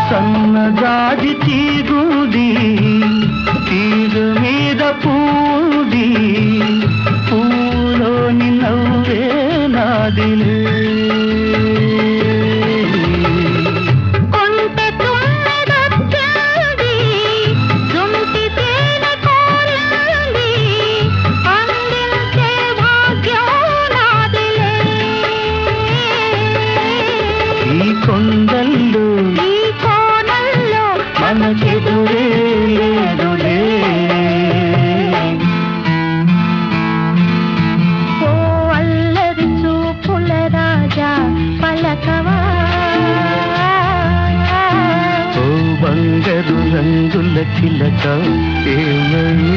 సన్నజాజి తీగుది తీరు మీద పూది పూలోని నవ్వే నాదిలే ఈ కొండల్లో ఈ కోనల్లో మనకెదురే లేదులే ఓ అల్లరి చూపుల రాజా పలకవా ఓ బంగారు రంగుల చిలక ఏమని